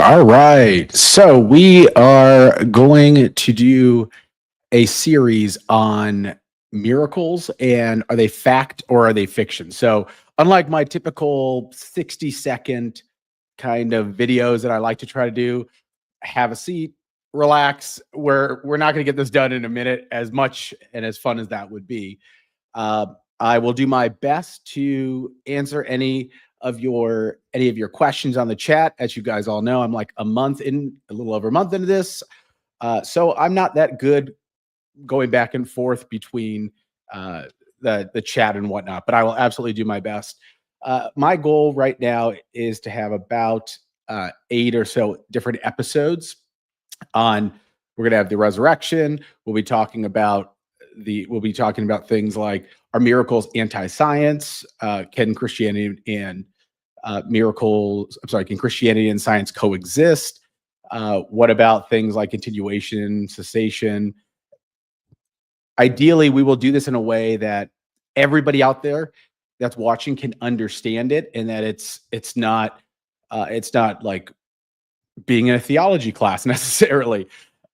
All right. So we are going to do a series on miracles and are they fact or are they fiction? So, unlike my typical 60-second kind of videos that I like to try to do, have a seat, relax. We're not going to get this done in a minute as much and as fun as that would be. Uh, I will do my best to answer any of your questions on the chat. As you guys all know, I'm like a little over a month into this, so I'm not that good going back and forth between uh, the chat and whatnot. But I will absolutely do my best. My goal right now is to have about 8 or so different episodes on. We're going to have the resurrection. We'll be talking about things like, are miracles anti-science? Can Christianity and can Christianity and science coexist? What about things like continuation, cessation? Ideally, we will do this in a way that everybody out there that's watching can understand it, and that it's not like being in a theology class necessarily.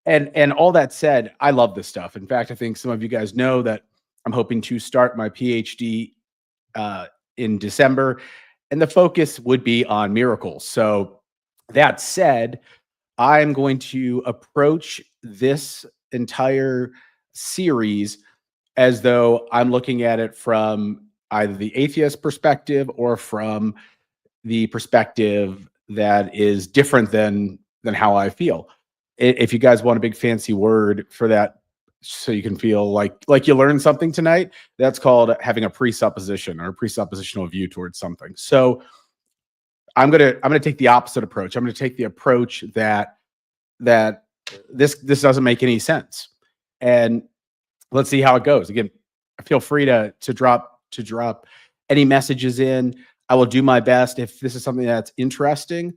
And all that said, I love this stuff. In fact, I think some of you guys know that I'm hoping to start my PhD in December, and the focus would be on miracles. So that said, I'm going to approach this entire series as though I'm looking at it from either the atheist perspective or from the perspective that is different than how I feel. If you guys want a big fancy word for that, so you can feel like you learned something tonight, that's called having a presupposition or a presuppositional view towards something. So I'm gonna take the opposite approach. I'm gonna take the approach that this doesn't make any sense, and let's see how it goes. Again, feel free to drop any messages in. I will do my best. If this is something that's interesting,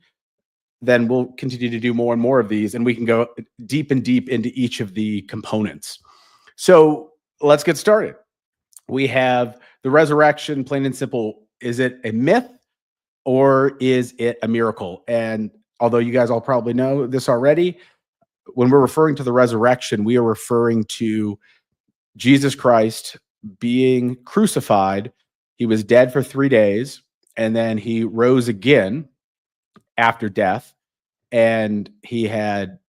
then we'll continue to do more and more of these, and we can go deep and deep into each of the components. So let's get started. We have the resurrection, plain and simple. Is it a myth or is it a miracle? And although you guys all probably know this already, when we're referring to the resurrection, we are referring to Jesus Christ being crucified. He was dead for 3 days, and then he rose again after death. And he had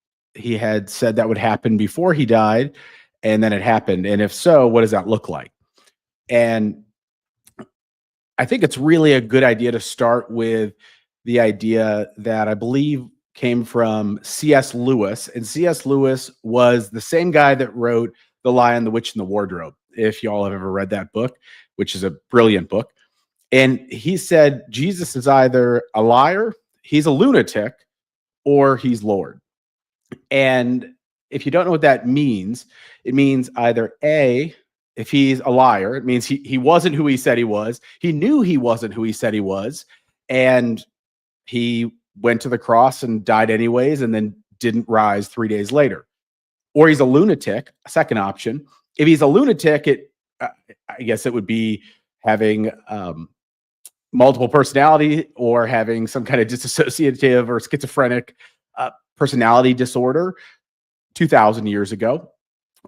said that would happen before he died, and then it happened. And if so, what does that look like? And I think it's really a good idea to start with the idea that I believe came from C.S. Lewis. And C.S. Lewis was the same guy that wrote The Lion, the Witch, and the Wardrobe, if y'all have ever read that book, which is a brilliant book. And he said Jesus is either a liar, he's a lunatic, or he's Lord. And if you don't know what that means, it means either A, if he's a liar, it means he wasn't who he said he was. He knew he wasn't who he said he was. And he went to the cross and died anyways, and then didn't rise 3 days later. Or he's a lunatic, a second option. If he's a lunatic, I guess it would be having multiple personality or having some kind of dissociative or schizophrenic personality disorder 2,000 years ago.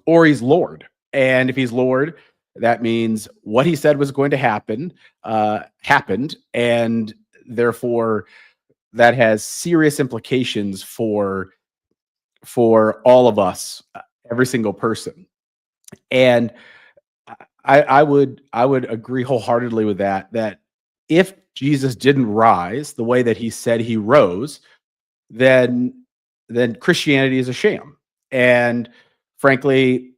Or he's Lord. And if he's Lord, that means what he said was going to happen happened, and therefore that has serious implications for all of us, every single person. And I would agree wholeheartedly with that if Jesus didn't rise the way that he said he rose, then Christianity is a sham. And frankly,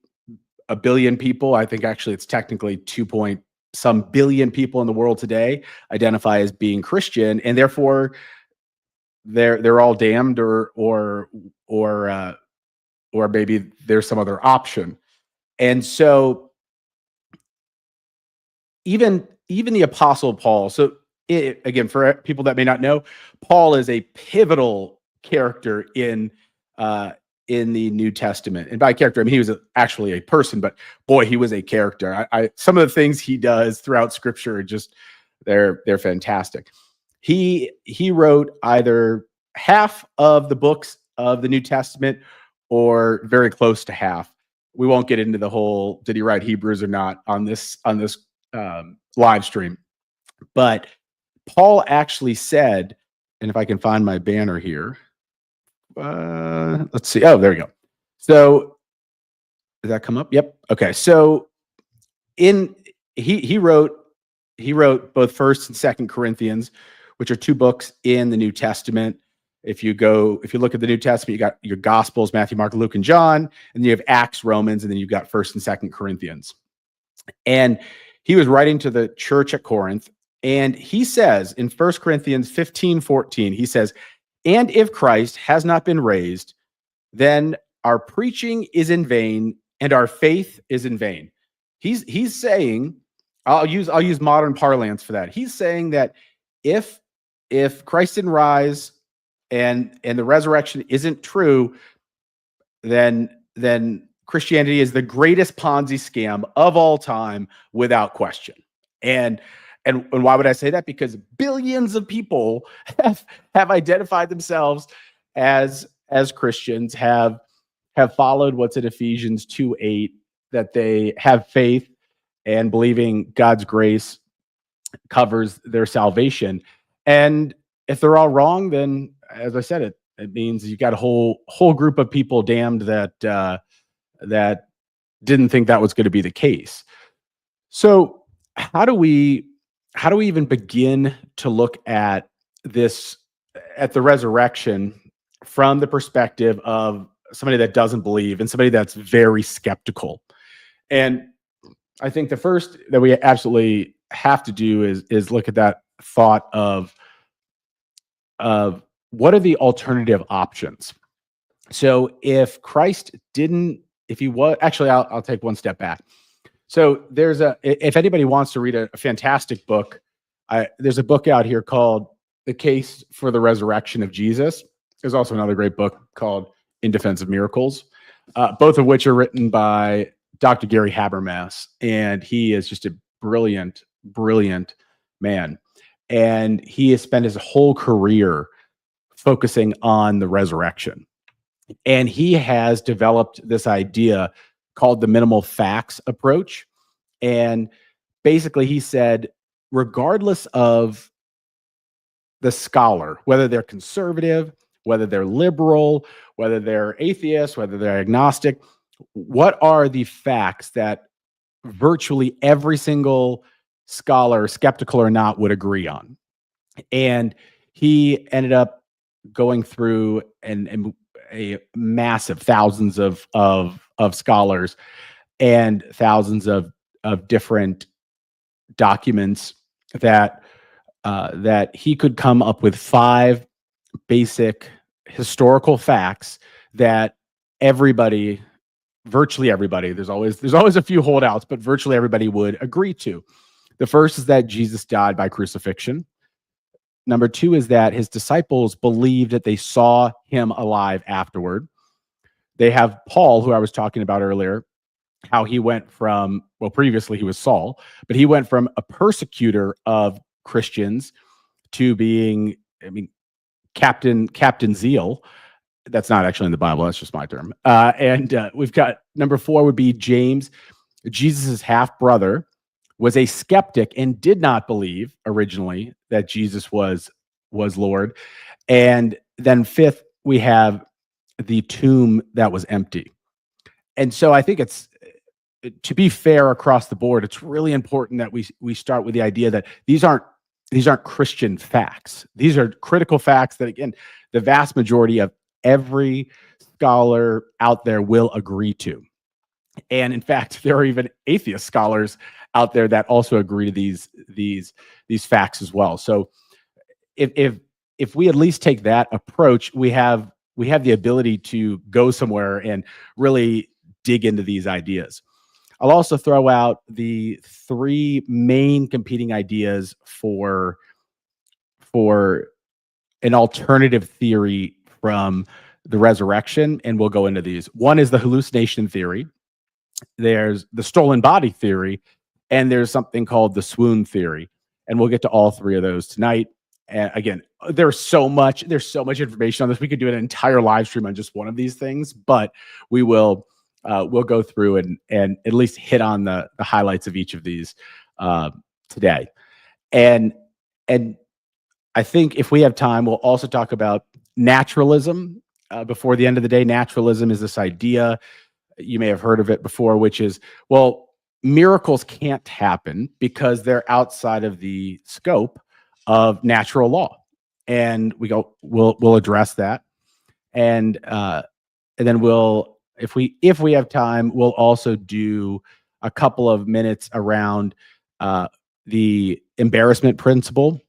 a billion people, I think actually it's technically 2 point some billion people in the world today identify as being Christian, and therefore they're all damned, or maybe there's some other option. And so even the Apostle Paul. So again, for people that may not know, Paul is a pivotal character in the New Testament. And by character, I mean he was actually a person, but boy, he was a character. Some of the things he does throughout Scripture are just they're fantastic. He wrote either half of the books of the New Testament, or very close to half. We won't get into the whole did he write Hebrews or not on this live stream, but Paul actually said, and if I can find my banner here, let's see. Oh, there we go. So did that come up? Yep. Okay. So he wrote both First and Second Corinthians, which are two books in the New Testament. If you look at the New Testament, you got your Gospels, Matthew, Mark, Luke, and John, and then you have Acts, Romans, and then you've got First and Second Corinthians. And he was writing to the church at Corinth, and he says in 1 Corinthians 15:14, he says, "And if Christ has not been raised, then our preaching is in vain, and our faith is in vain." He's saying, I'll use modern parlance for that. He's saying that if Christ didn't rise and the resurrection isn't true, then Christianity is the greatest Ponzi scam of all time, without question. And why would I say that? Because billions of people have identified themselves as Christians, have followed what's in Ephesians 2:8, that they have faith and believing God's grace covers their salvation. And if they're all wrong, then, as I said, it means you've got a whole group of people damned that didn't think that was going to be the case. So how do we even begin to look at this, at the resurrection, from the perspective of somebody that doesn't believe and somebody that's very skeptical? And I think the first that we absolutely have to do is look at that thought of what are the alternative options. So if Christ didn't, if he was actually, I'll take one step back. So if anybody wants to read a fantastic book, there's a book out here called The Case for the Resurrection of Jesus. There's also another great book called In Defense of Miracles, both of which are written by Dr. Gary Habermas, and he is just a brilliant man. And he has spent his whole career focusing on the resurrection. And he has developed this idea called the minimal facts approach. And basically he said, regardless of the scholar, whether they're conservative, whether they're liberal, whether they're atheist, whether they're agnostic, what are the facts that virtually every single scholar, skeptical or not, would agree on? And he ended up going through and a massive thousands of scholars and thousands of different documents that he could come up with 5 basic historical facts that virtually everybody, there's always a few holdouts, but virtually everybody would agree to. The first is that Jesus died by crucifixion. Number 2 is that his disciples believed that they saw him alive afterward. They have Paul, who I was talking about earlier, how he went from, well, previously he was Saul, but he went from a persecutor of Christians to being, Captain Zeal. That's not actually in the Bible. That's just my term. And we've got number 4 would be James, Jesus's half brother, was a skeptic and did not believe originally that Jesus was Lord. And then 5th, we have the tomb that was empty. And so I think it's, to be fair across the board, it's really important that we start with the idea that these aren't Christian facts. These are critical facts that, again, the vast majority of every scholar out there will agree to. And in fact, there are even atheist scholars out there that also agree to these facts as well. So if we at least take that approach, we have the ability to go somewhere and really dig into these ideas. I'll also throw out the 3 main competing ideas for an alternative theory from the resurrection, and we'll go into these. One is the hallucination theory. There's the stolen body theory, and there's something called the swoon theory. And we'll get to all 3 of those tonight. And again, there's so much information on this. We could do an entire live stream on just one of these things, but we will we'll go through and at least hit on the highlights of each of these uh, today. And and I think if we have time, we'll also talk about naturalism. Before the end of the day, naturalism is this idea, you may have heard of it before, which is, well, miracles can't happen because they're outside of the scope of natural law. And we'll address that. And then if we have time, we'll also do a couple of minutes around uh, the embarrassment principle.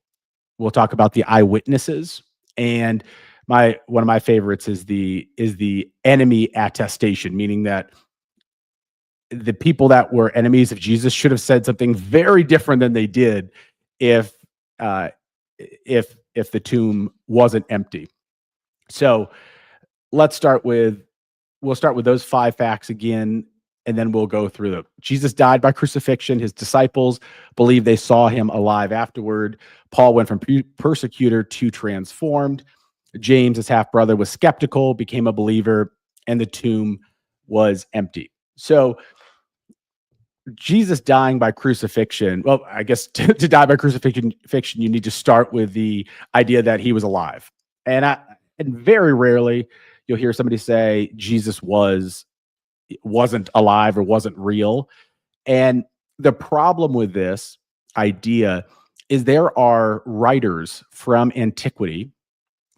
We'll talk about the eyewitnesses, and my one of my favorites is the enemy attestation, meaning that the people that were enemies of Jesus should have said something very different than they did if uh, if the tomb wasn't empty. So let's start with we'll start with those five facts again, and then we'll go through them. Jesus died by crucifixion. His disciples believe they saw him alive afterward. Paul went from persecutor to transformed. James, his half brother, was skeptical, became a believer, and the tomb was empty. So Jesus dying by crucifixion. Well, I guess to die by crucifixion, you need to start with the idea that he was alive. And very rarely you'll hear somebody say Jesus wasn't alive or wasn't real. And the problem with this idea is there are writers from antiquity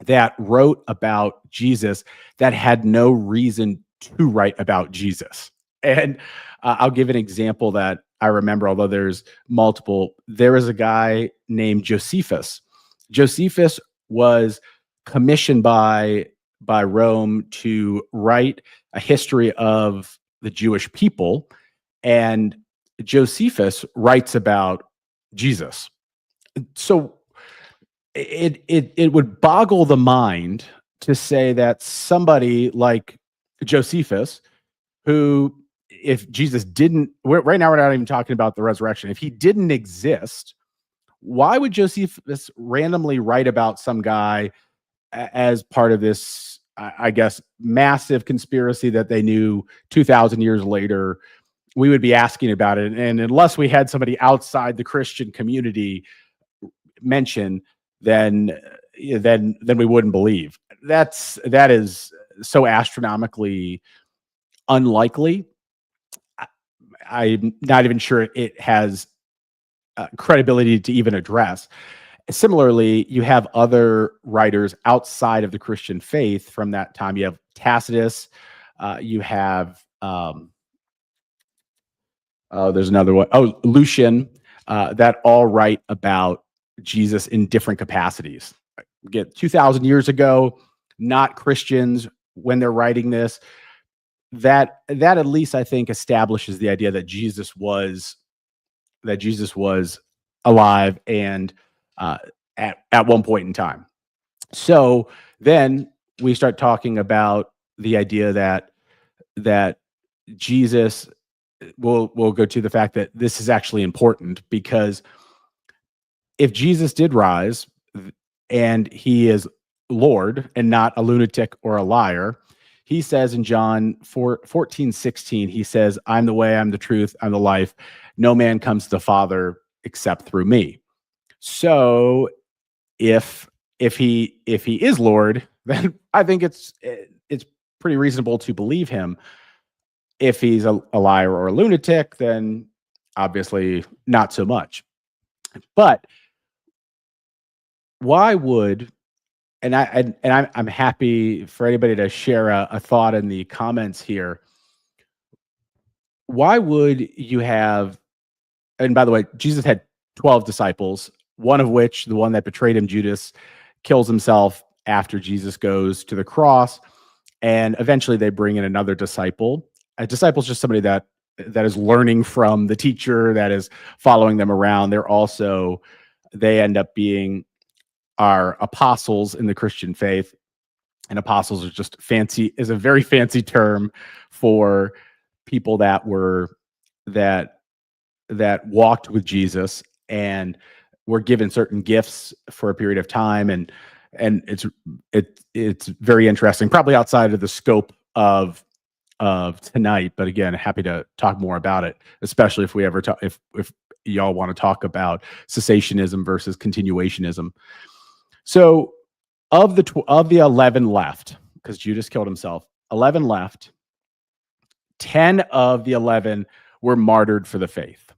that wrote about Jesus that had no reason to write about Jesus. And I'll give an example that I remember, although there's multiple. There is a guy named Josephus. Josephus was commissioned by Rome to write a history of the Jewish people, and Josephus writes about Jesus. So it would boggle the mind to say that somebody like Josephus, who, if Jesus didn't, right now we're not even talking about the resurrection, if he didn't exist, why would Josephus randomly write about some guy as part of this, I guess, massive conspiracy that they knew 2,000 years later? We would be asking about it, and unless we had somebody outside the Christian community mention, then we wouldn't believe. That is so astronomically unlikely. I'm not even sure it has credibility to even address. Similarly, you have other writers outside of the Christian faith from that time. You have Tacitus. You have there's another one. Oh, Lucian. That all write about Jesus in different capacities. Get 2,000 years ago, not Christians when they're writing this. That at least, I think, establishes the idea that Jesus was alive and at one point in time. So then we start talking about the idea that Jesus, we'll go to the fact that this is actually important, because if Jesus did rise and he is Lord and not a lunatic or a liar, he says in John 14:16, he says, "I'm the way, I'm the truth, I'm the life. No man comes to the Father except through me." So if he is Lord, then I think it's pretty reasonable to believe him. If he's a liar or a lunatic, then obviously not so much. But why would, I'm happy for anybody to share a thought in the comments here. Why would you have, and by the way, Jesus had 12 disciples, one of which, the one that betrayed him, Judas, kills himself after Jesus goes to the cross. And eventually they bring in another disciple. A disciple is just somebody that is learning from the teacher, that is following them around. They end up being our apostles in the Christian faith. And apostles is a very fancy term for people that walked with Jesus. And were given certain gifts for a period of time, and it's very interesting, probably outside of the scope of tonight, but again, happy to talk more about it, especially if we ever talk, if y'all want to talk about cessationism versus continuationism. So of the 11 left, because Judas killed himself, 11 left, 10 of the 11 were martyred for the faith.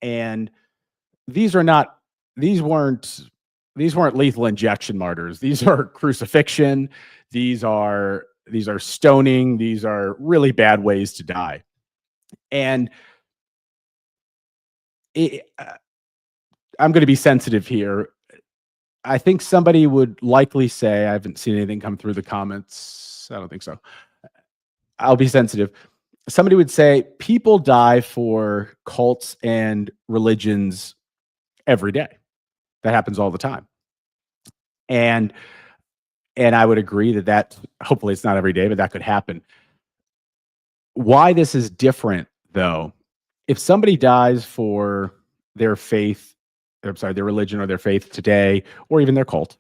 And these weren't lethal injection martyrs. These are crucifixion. These are stoning. These are really bad ways to die. And I'm going to be sensitive here. I think somebody would likely say, I haven't seen anything come through the comments. I don't think so. I'll be sensitive. Somebody would say people die for cults and religions every day. That happens all the time. And I would agree that hopefully it's not every day, but that could happen. Why this is different, though, if somebody dies for their faith, their religion or their faith today, or even their cult,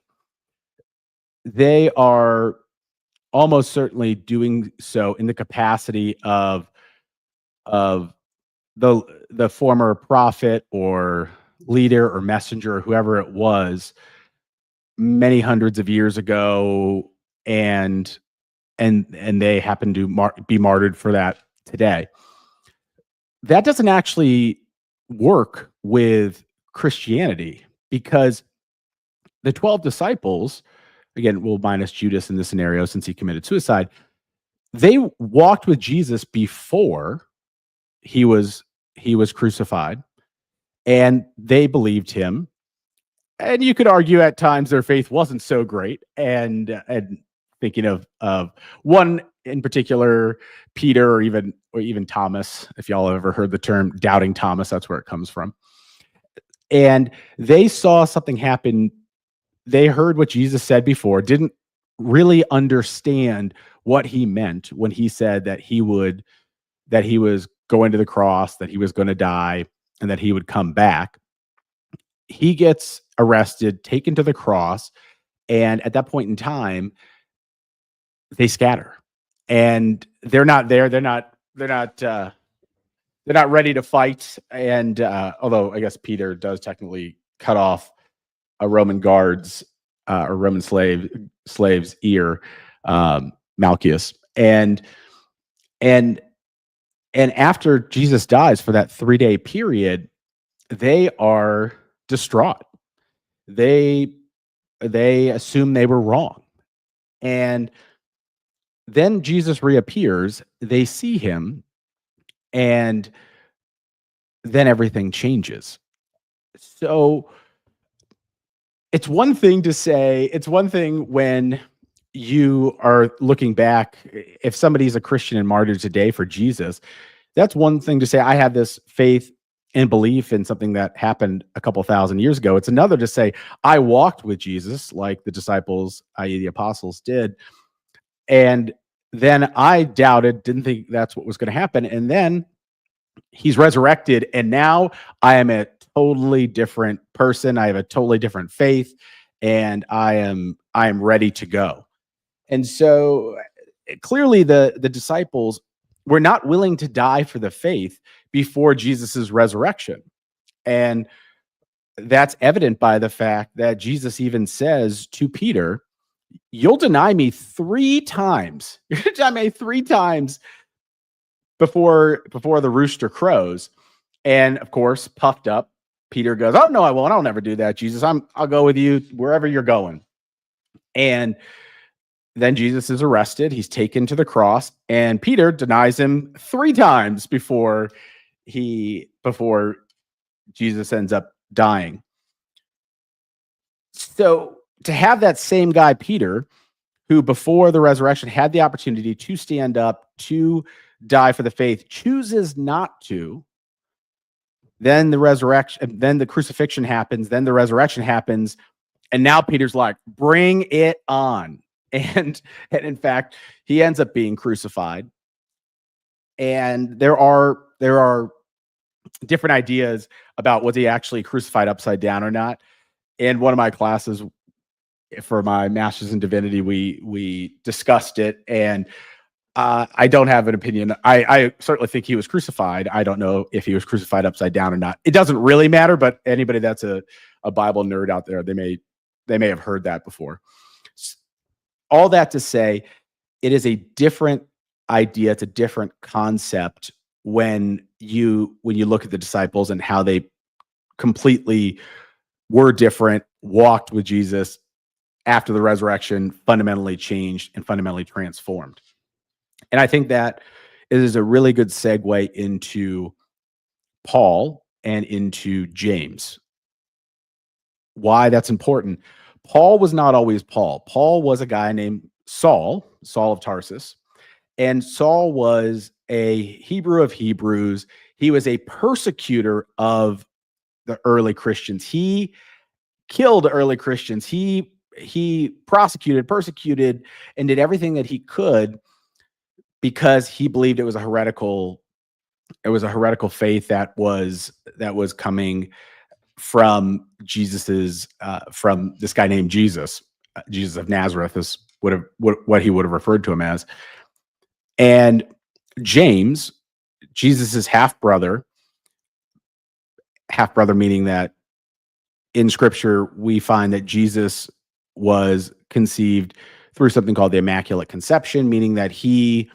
they are almost certainly doing so in the capacity of the former prophet or leader or messenger or whoever it was many hundreds of years ago, and they happen to be martyred for that today. That doesn't actually work with Christianity, because the 12 disciples, again, we'll minus Judas in this scenario since he committed suicide, they walked with Jesus before he was crucified, and they believed him. And you could argue at times their faith wasn't so great. And thinking of one in particular, Peter, or even Thomas, if y'all have ever heard the term doubting Thomas, that's where it comes from. And they saw something happen. They heard what Jesus said before, didn't really understand what he meant when he said that he was going to the cross, that he was going to die, and that he would come back. He gets arrested, taken to the cross, and at that point in time, they scatter, and they're not there. They're not ready to fight. And although I guess Peter does technically cut off a Roman guard's or Roman slave's ear, Malchus, and after Jesus dies, for that 3-day period, they are distraught. They assume they were wrong. And then Jesus reappears, they see him, and then everything changes. So it's one thing when you are looking back, if somebody's a Christian and martyred today for Jesus, that's one thing to say, I have this faith and belief in something that happened a couple thousand years ago. It's another to say, I walked with Jesus like the disciples, i.e. the apostles, did. And then I doubted, didn't think that's what was going to happen. And then he's resurrected. And now I am a totally different person. I have a totally different faith, and I am ready to go. And so clearly the disciples were not willing to die for the faith before Jesus's resurrection. And that's evident by the fact that Jesus even says to Peter, you'll deny me 3 times. You're going to deny me 3 times before the rooster crows. And of course, puffed up, Peter goes, oh no, I won't. I'll never do that, Jesus. I'll go with you wherever you're going. And then Jesus is arrested. He's taken to the cross, and Peter denies him 3 times before Jesus ends up dying. So to have that same guy, Peter, who before the resurrection had the opportunity to stand up, to die for the faith, chooses not to, then the crucifixion happens, then the resurrection happens, and now Peter's like, bring it on. And in fact, he ends up being crucified. And there are different ideas about was he actually crucified upside down or not. In one of my classes for my master's in divinity, we discussed it, and I don't have an opinion. I certainly think he was crucified. I don't know if he was crucified upside down or not. It doesn't really matter, but anybody that's a Bible nerd out there, they may have heard that before. All that to say, it is a different idea. It's a different concept when you look at the disciples and how they completely were different, walked with Jesus after the resurrection, fundamentally changed and fundamentally transformed. And I think that is a really good segue into Paul and into James. Why that's important. Paul was not always Paul. Paul was a guy named Saul of Tarsus. And Saul was a Hebrew of Hebrews. He was a persecutor of the early Christians. He killed early Christians. He persecuted, and did everything that he could because he believed it was a heretical faith that was coming from from this guy named Jesus of Nazareth is what he would have referred to him as. And James, Jesus's half brother meaning that in scripture we find that Jesus was conceived through something called the Immaculate Conception, meaning that he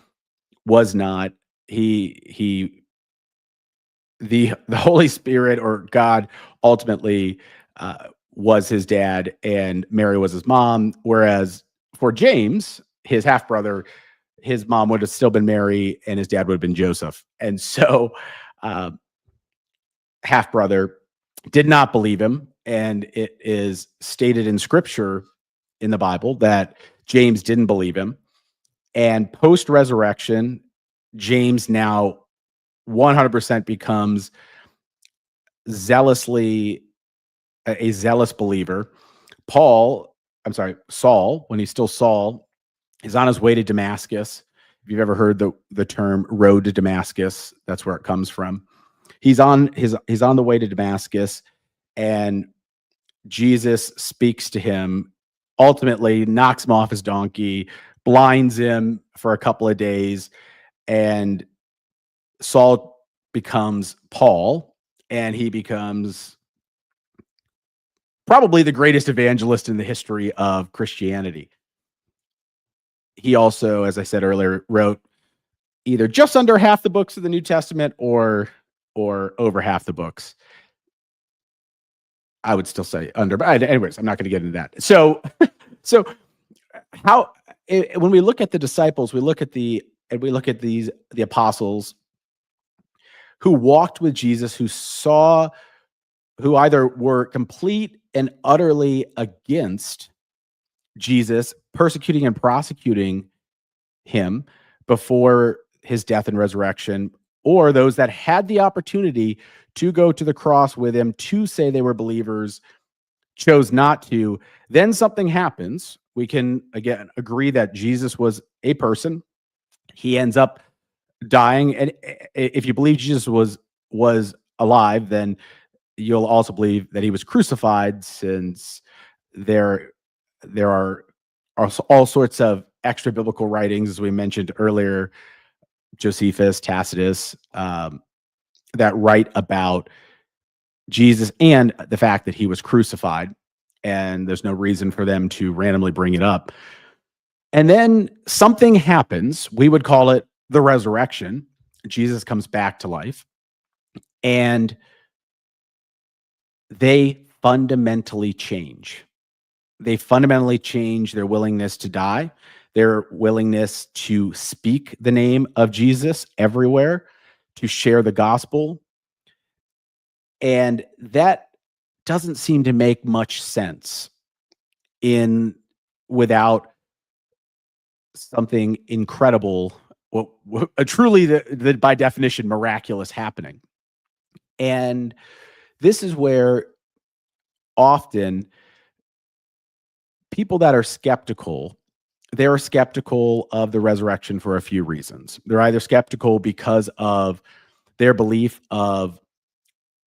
was not the Holy Spirit or God ultimately was his dad and Mary was his mom. Whereas for James, his half brother, his mom would have still been Mary and his dad would have been Joseph. And so half brother did not believe him. And it is stated in scripture in the Bible that James didn't believe him. And post resurrection, James now 100% becomes a zealous believer. Saul, when he's still Saul, is on his way to Damascus. If you've ever heard the term road to Damascus, that's where it comes from. He's on the way to Damascus, and Jesus speaks to him, ultimately knocks him off his donkey, blinds him for a couple of days, and Saul becomes Paul, and he becomes probably the greatest evangelist in the history of Christianity. He also, as I said earlier, wrote either just under half the books of the New Testament or over half the books. I would still say under, but anyways, I'm not going to get into that. So when we look at the disciples, we look at the apostles who walked with Jesus, who either were complete and utterly against Jesus, persecuting and prosecuting him before his death and resurrection, or those that had the opportunity to go to the cross with him, to say they were believers, chose not to. Then something happens. We can again agree that Jesus was a person. He ends up dying, and if you believe Jesus was alive, then you'll also believe that he was crucified, since there are all sorts of extra biblical writings, as we mentioned earlier, Josephus, Tacitus, that write about Jesus and the fact that he was crucified, and there's no reason for them to randomly bring it up. And then something happens. We would call it the resurrection. Jesus comes back to life, and they fundamentally change. They fundamentally change their willingness to die, their willingness to speak the name of Jesus everywhere, to share the gospel. And that doesn't seem to make much sense without something incredible, truly by definition miraculous happening. And this is where often people that are skeptical, they're skeptical of the resurrection for a few reasons. They're either skeptical because of their belief of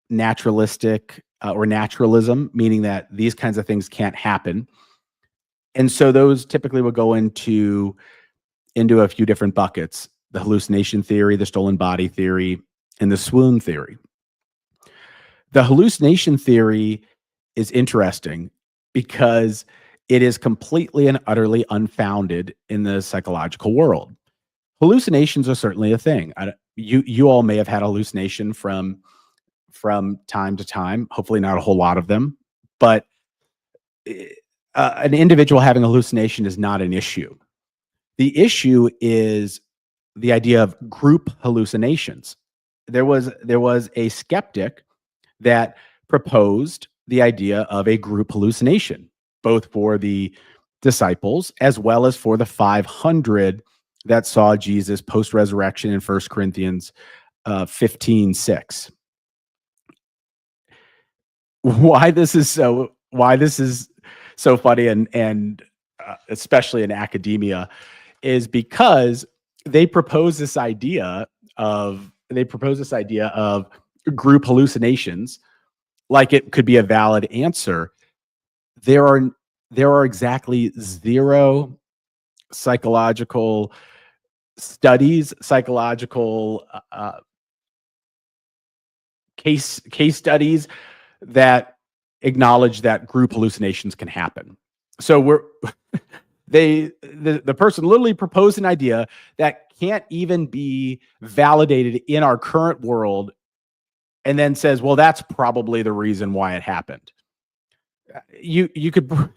naturalistic or naturalism, meaning that these kinds of things can't happen. And so those typically will go into a few different buckets: the hallucination theory, the stolen body theory, and the swoon theory. The hallucination theory is interesting because it is completely and utterly unfounded in the psychological world. Hallucinations are certainly a thing. You all may have had hallucination from time to time. Hopefully, not a whole lot of them, but an individual having a hallucination is not an issue. The issue is the idea of group hallucinations. There was a skeptic that proposed the idea of a group hallucination, both for the disciples as well as for the 500 that saw Jesus post-resurrection in 1 Corinthians 15:6. Why this is so funny and especially in academia is because they propose this idea of group hallucinations like it could be a valid answer. There are exactly zero psychological studies, psychological case studies that acknowledge that group hallucinations can happen. So the person literally proposed an idea that can't even be validated in our current world, and then says, well, that's probably the reason why it happened. You could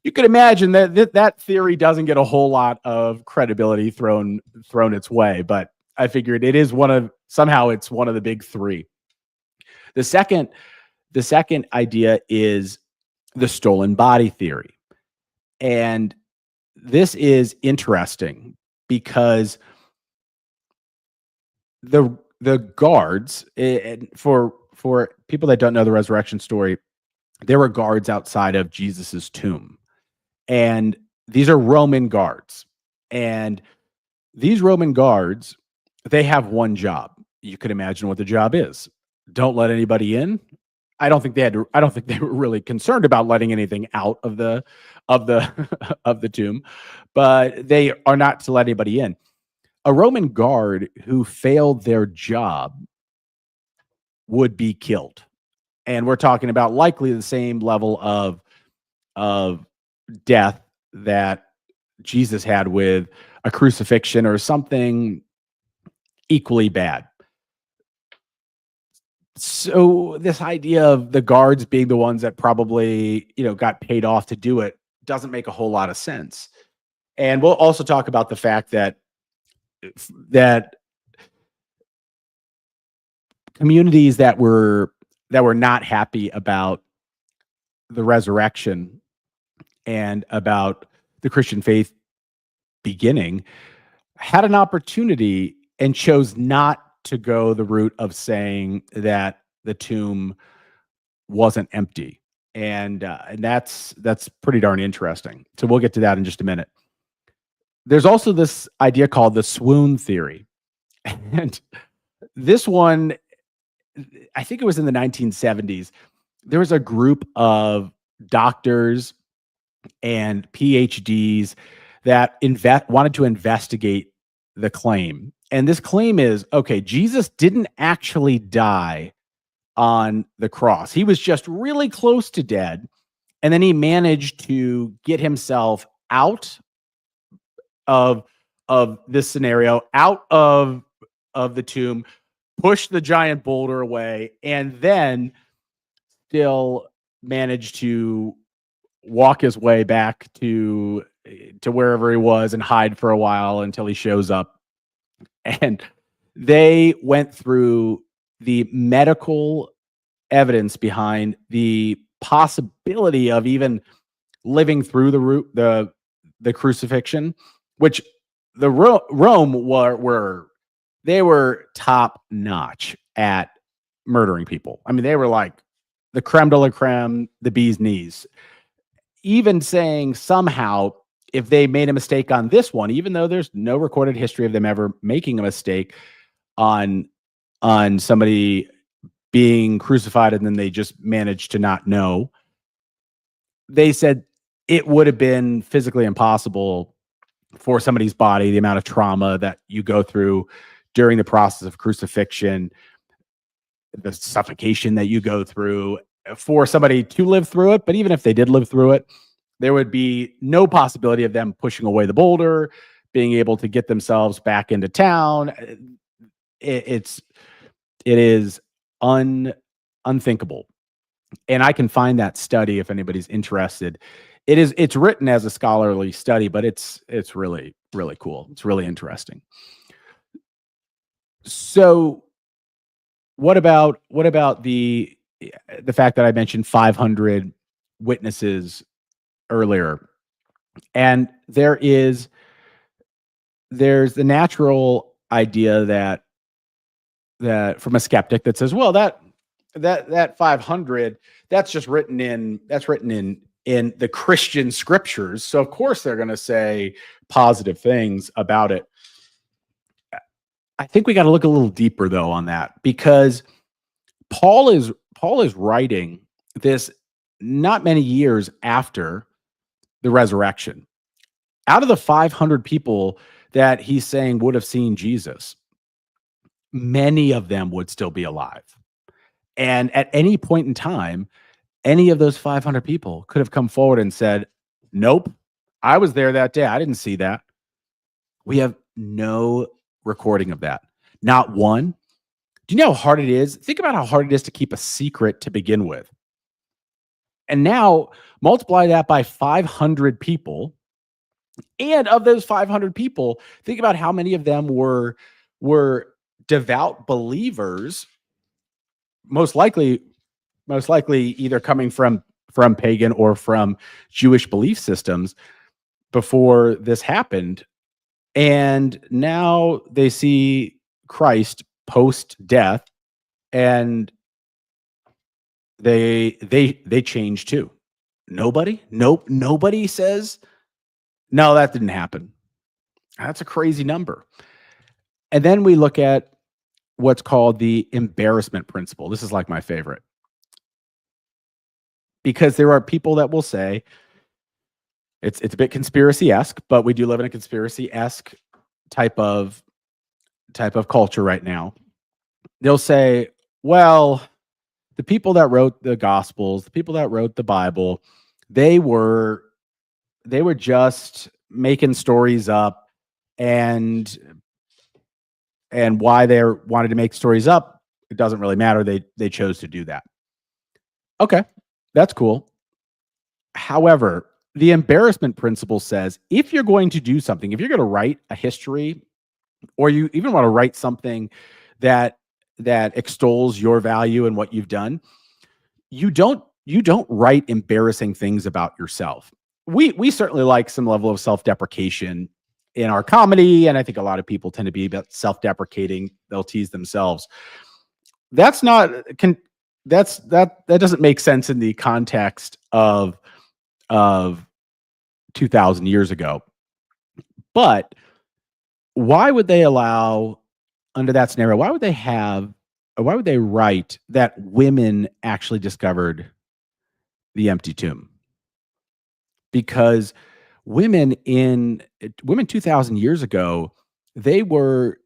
imagine that theory doesn't get a whole lot of credibility thrown its way, but I figured it is somehow it's one of the big three. The second idea is the stolen body theory. And this is interesting because the guards, for people that don't know the resurrection story, there were guards outside of Jesus's tomb. And these are Roman guards. And these Roman guards, they have one job. You could imagine what the job is. Don't let anybody in. I don't think they were really concerned about letting anything out of the of the tomb, but they are not to let anybody in. A Roman guard who failed their job would be killed. And we're talking about likely the same level of death that Jesus had with a crucifixion or something equally bad. So this idea of the guards being the ones that probably, got paid off to do it doesn't make a whole lot of sense. And we'll also talk about the fact that communities that were not happy about the resurrection and about the Christian faith beginning had an opportunity and chose not to go the route of saying that the tomb wasn't empty. And that's pretty darn interesting. So we'll get to that in just a minute. There's also this idea called the swoon theory. And this one, I think it was in the 1970s. There was a group of doctors and PhDs that wanted to investigate the claim. And this claim is, okay, Jesus didn't actually die on the cross. He was just really close to dead. And then he managed to get himself out of this scenario, out of the tomb, push the giant boulder away, and then still managed to walk his way back to wherever he was and hide for a while until he shows up. And they went through the medical evidence behind the possibility of even living through the crucifixion, which the Rome were top notch at murdering people. I mean, they were like the creme de la creme, the bee's knees. Even saying somehow, if they made a mistake on this one, even though there's no recorded history of them ever making a mistake on somebody being crucified and then they just managed to not know. They said it would have been physically impossible for somebody's body, the amount of trauma that you go through during the process of crucifixion, the suffocation that you go through, for somebody to live through it. But even if they did live through it, there would be no possibility of them pushing away the boulder, being able to get themselves back into town. It is unthinkable. And I can find that study if anybody's interested. It's written as a scholarly study, but it's really, really cool. It's really interesting. So what about the fact that I mentioned 500 witnesses earlier? And there's the natural idea that from a skeptic that says, well, that 500, that's written in the Christian scriptures. So of course they're going to say positive things about it. I think we got to look a little deeper though on that, because Paul is writing this not many years after the resurrection. Out of the 500 people that he's saying would have seen Jesus, many of them would still be alive. And at any point in time, any of those 500 people could have come forward and said, nope, I was there that day. I didn't see that. We have no recording of that. Not one. Do you know how hard it is? Think about how hard it is to keep a secret to begin with. And now multiply that by 500 people. And of those 500 people, think about how many of them were devout believers, most likely either coming from pagan or from Jewish belief systems before this happened. And now they see Christ post death, and they change too. Nobody says, no, that didn't happen. That's a crazy number. And then we look at what's called the embarrassment principle. This is like my favorite, because there are people that will say it's a bit conspiracy-esque, but we do live in a conspiracy-esque type of culture right now. They'll say, well, the people that wrote the Gospels, the people that wrote the Bible, they were just making stories up, and why they wanted to make stories up, it doesn't really matter. They chose to do that. Okay, that's cool. However, the embarrassment principle says if you're going to do something, if you're going to write a history, or you even want to write something that extols your value and what you've done, you don't write embarrassing things about yourself. We certainly like some level of self-deprecation in our comedy, and I think a lot of people tend to be about self-deprecating. They'll tease themselves. That doesn't make sense in the context of 2,000 years ago. But why would they allow, under that scenario, why would they write that women actually discovered the empty tomb? Because women 2,000 years ago, their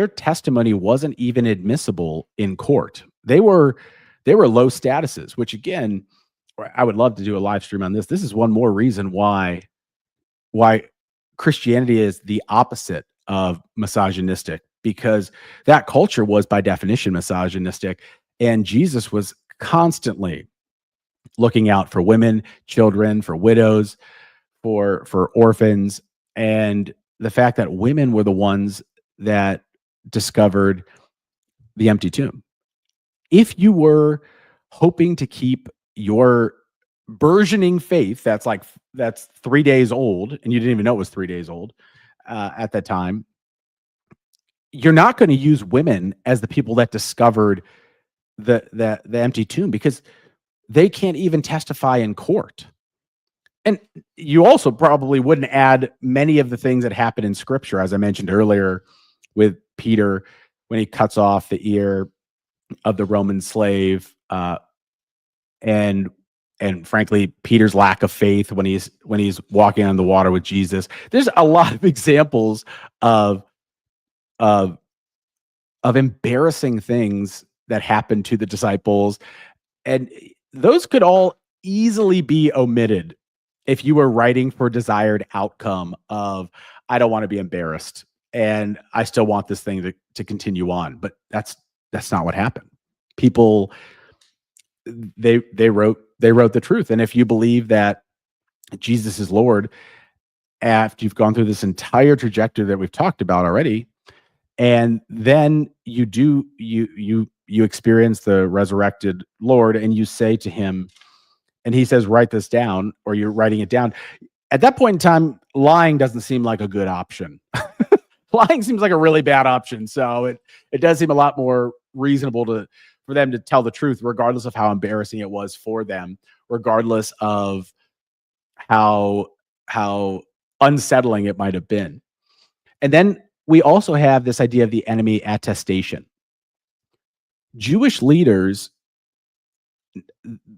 testimony wasn't even admissible in court. They were low statuses, which again, I would love to do a live stream on this. This is one more reason why Christianity is the opposite of misogynistic, because that culture was by definition misogynistic, and Jesus was constantly looking out for women, children, for widows, for orphans. And the fact that women were the ones that discovered the empty tomb. If you were hoping to keep your burgeoning faith, that's 3 days old, and you didn't even know it was 3 days old at that time, you're not going to use women as the people that discovered the empty tomb, because they can't even testify in court. And you also probably wouldn't add many of the things that happen in scripture, as I mentioned earlier with Peter, when he cuts off the ear of the Roman slave, and frankly Peter's lack of faith when he's walking on the water with Jesus. There's a lot of examples of of embarrassing things that happened to the disciples, and those could all easily be omitted if you were writing for desired outcome of, I don't want to be embarrassed and I still want this thing to continue on. But that's not what happened. People, they wrote the truth. And if you believe that Jesus is Lord, after you've gone through this entire trajectory that we've talked about already, and then you experience the resurrected Lord, and you say to him, and he says, write this down, or you're writing it down. At that point in time, lying doesn't seem like a good option. Lying seems like a really bad option. So it does seem a lot more reasonable for them to tell the truth, regardless of how embarrassing it was for them, regardless of how unsettling it might have been. And then we also have this idea of the enemy attestation. Jewish leaders,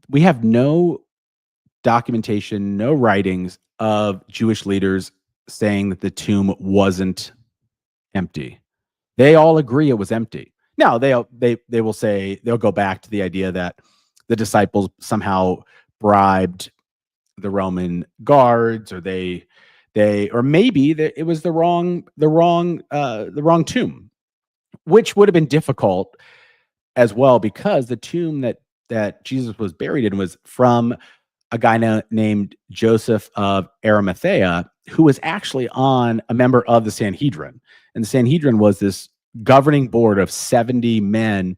we have no documentation, no writings of Jewish leaders saying that the tomb wasn't empty. They all agree it was empty. Now they will say, they'll go back to the idea that the disciples somehow bribed the Roman guards, or or maybe it was the wrong tomb, which would have been difficult as well, because the tomb that Jesus was buried in was from a guy named Joseph of Arimathea, who was actually a member of the Sanhedrin. And the Sanhedrin was this governing board of 70 men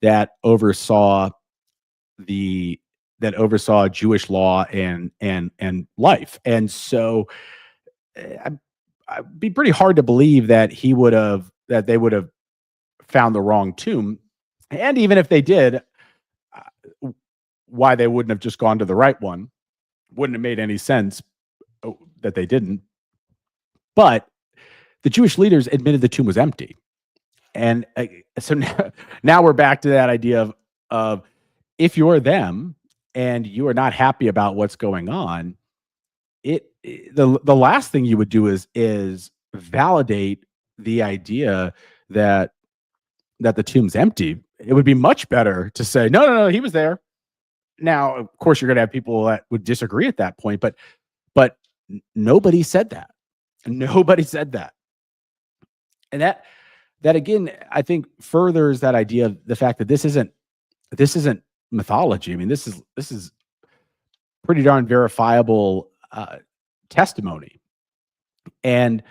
that oversaw Jewish law and life. And so it'd be pretty hard to believe that they would have found the wrong tomb. And even if they did, why they wouldn't have just gone to the right one wouldn't have made any sense that they didn't. But the Jewish leaders admitted the tomb was empty. And so now we're back to that idea of if you're them and you are not happy about what's going on, the last thing you would do is validate the idea that the tomb's empty. It would be much better to say, no, he was there. Now, of course, you're going to have people that would disagree at that point, but nobody said that. Nobody said that. And that again, I think furthers that idea of the fact that this isn't mythology. I mean, this is pretty darn verifiable testimony. And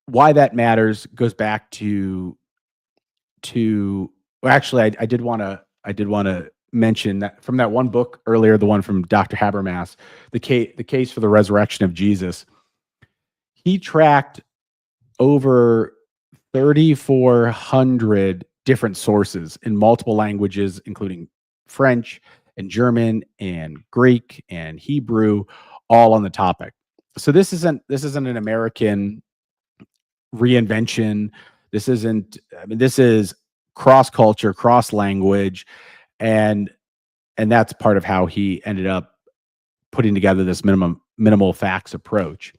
why that matters goes back to well, actually, I did want to mention that from that one book earlier, the one from Dr. Habermas, the case for the resurrection of Jesus. He tracked over 3,400 different sources in multiple languages, including French and German and Greek and Hebrew, all on the topic. So this isn't an American reinvention. This is cross culture, cross language, and that's part of how he ended up putting together this minimal facts approach.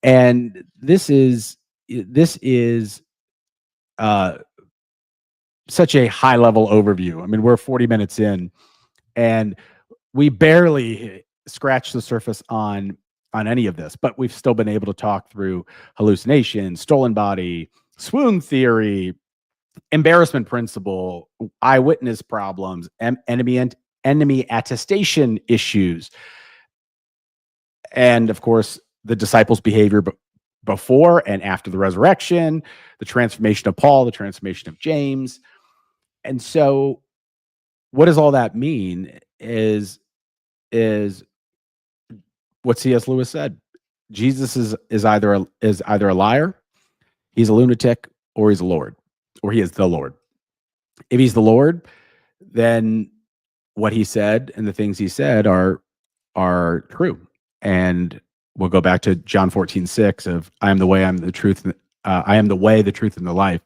And this is such a high level overview. I mean, we're 40 minutes in, and we barely scratched the surface on any of this, but we've still been able to talk through hallucination, stolen body, swoon theory, embarrassment principle, eyewitness problems, enemy attestation issues, and of course the disciples' behavior before and after the resurrection, the transformation of Paul, the transformation of James. And so what does all that mean is what C.S. Lewis said. Jesus is either a liar, he's a lunatic, or he's a Lord, or he is the Lord. If he's the Lord, then what he said and the things he said are true. And we'll go back to John 14:6 of I am the way, I'm the truth, I am the way, the truth, and the life.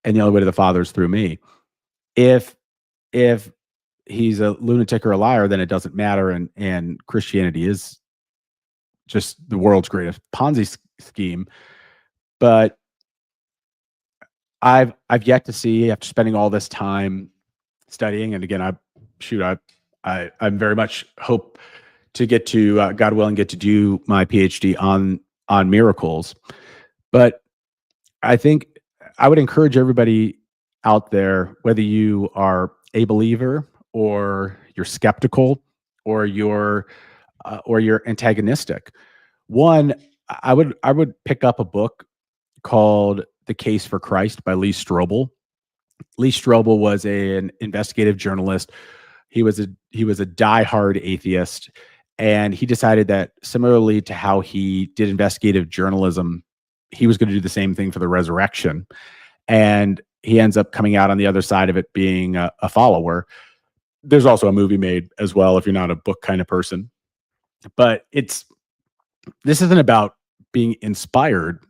and the only way to the Father is through me. If if he's a lunatic or a liar, then it doesn't matter, and Christianity is just the world's greatest Ponzi scheme. But I've yet to see, after spending all this time studying, and again, I'm very much hope to get to, God willing, get to do my PhD on miracles. But I think I would encourage everybody out there, whether you are a believer or you're skeptical or you're antagonistic. One, I would pick up a book called The Case for Christ by Lee Strobel. Lee Strobel was an investigative journalist. He was a diehard atheist, and he decided that, similarly to how he did investigative journalism, he was going to do the same thing for the resurrection. And he ends up coming out on the other side of it being a follower. There's also a movie made as well, if you're not a book kind of person. But this isn't about being inspired.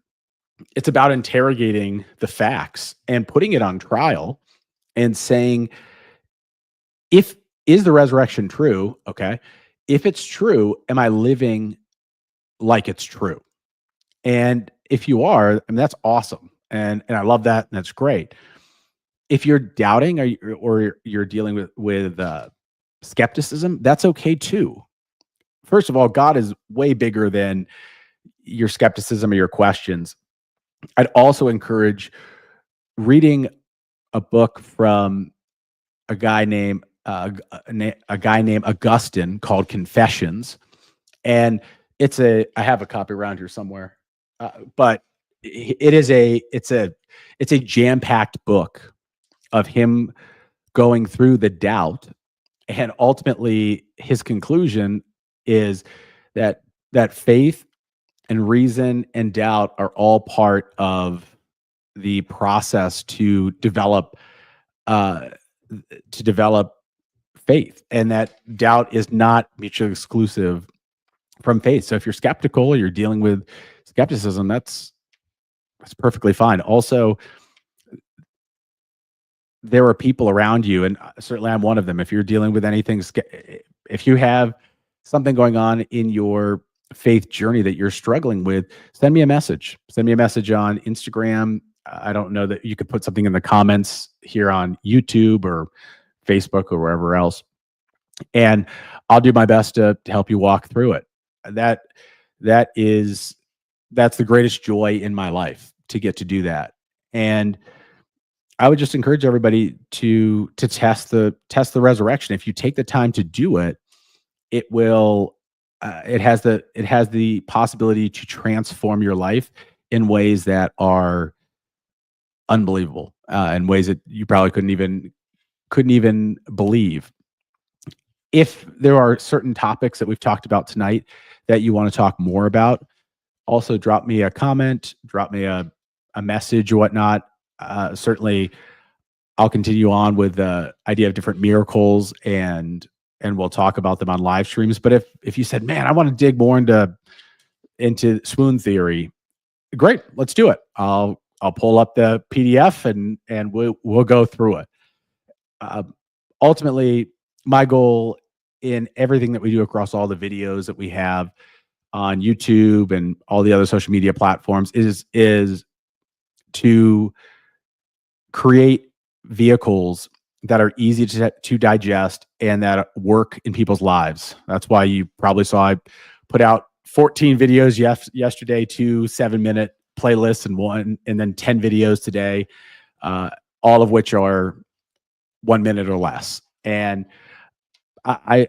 It's about interrogating the facts and putting it on trial and saying, if is the resurrection true? Okay. If it's true, am I living like it's true? And if you are, I mean, that's awesome. And I love that. And that's great. If you're doubting, or you're dealing with skepticism, that's okay too. First of all, God is way bigger than your skepticism or your questions. I'd also encourage reading a book from a guy named Augustine called Confessions, and I have a copy around here somewhere, but it's a jam packed book of him going through the doubt, and ultimately his conclusion is that faith and reason and doubt are all part of the process to develop uh, faith, and that doubt is not mutually exclusive from faith. So if you're skeptical or you're dealing with skepticism, that's perfectly fine. Also, there are people around you, and certainly I'm one of them. If you're dealing with anything, if you have something going on in your faith journey that you're struggling with, send me a message. Send me a message on Instagram. I don't know that you could put something in the comments here on YouTube or Facebook or wherever else, and I'll do my best to help you walk through it. That that is that's the greatest joy in my life, to get to do that. And I would just encourage everybody to test the resurrection. If you take the time to do it, it will it has the possibility to transform your life in ways that are unbelievable, in ways that you probably couldn't even believe. If there are certain topics that we've talked about tonight that you want to talk more about, also drop me a comment, drop me a message or whatnot. Certainly, I'll continue on with the idea of different miracles, and we'll talk about them on live streams. But if you said, man, I want to dig more into swoon theory, great, let's do it. I'll pull up the PDF, and we'll go through it. Uh, Ultimately, my goal in everything that we do across all the videos that we have on YouTube and all the other social media platforms is to create vehicles that are easy to digest and that work in people's lives. That's why you probably saw I put out 14 videos yesterday, 2 7-minute playlists, and then 10 videos today, all of which are 1 minute or less. And I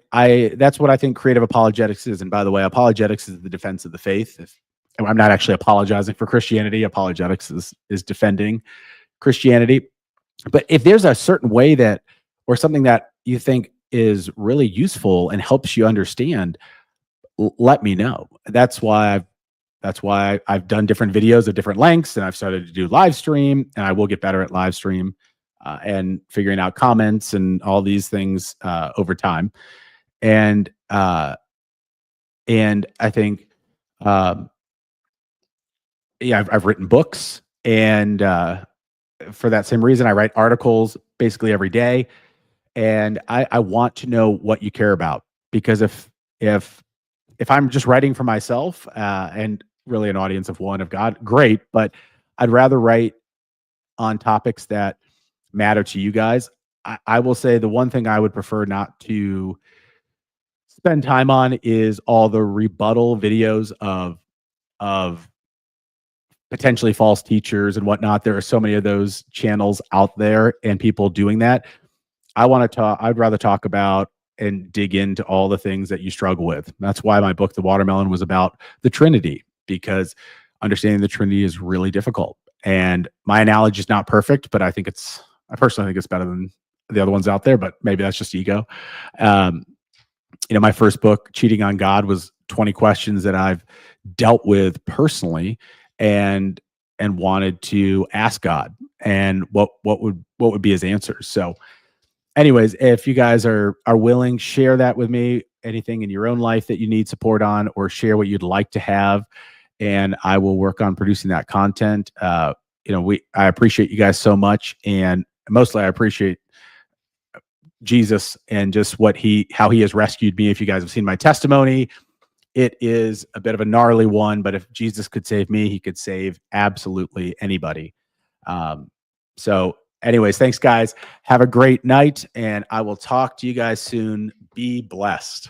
that's what I think creative apologetics is. And by the way, apologetics is the defense of the faith. I'm not actually apologizing for Christianity. Apologetics is defending Christianity. But if there's a certain way that, or something that you think is really useful and helps you understand, let me know. That's why I've done different videos of different lengths, and I've started to do live stream, and I will get better at live stream, and figuring out comments and all these things over time. And I think, um, yeah, I've written books, and for that same reason. I write articles basically every day, and I want to know what you care about, because if if I'm just writing for myself, and really an audience of one of God, great, but I'd rather write on topics that matter to you guys. I will say the one thing I would prefer not to spend time on is all the rebuttal videos of potentially false teachers and whatnot. There are so many of those channels out there and people doing that. I'd rather talk about and dig into all the things that you struggle with. That's why my book, The Watermelon, was about the Trinity, because understanding the Trinity is really difficult. And my analogy is not perfect, but I personally think it's better than the other ones out there, but maybe that's just ego. Um, my first book, Cheating on God, was 20 questions that I've dealt with personally and wanted to ask God, and what would be his answers. So anyways, if you guys are willing, share that with me, anything in your own life that you need support on, or share what you'd like to have, and I will work on producing that content. I appreciate you guys so much, and mostly I appreciate Jesus and just how he has rescued me. If you guys have seen my testimony, it is a bit of a gnarly one, but if Jesus could save me, he could save absolutely anybody. So anyways, thanks guys. Have a great night, and I will talk to you guys soon. Be blessed.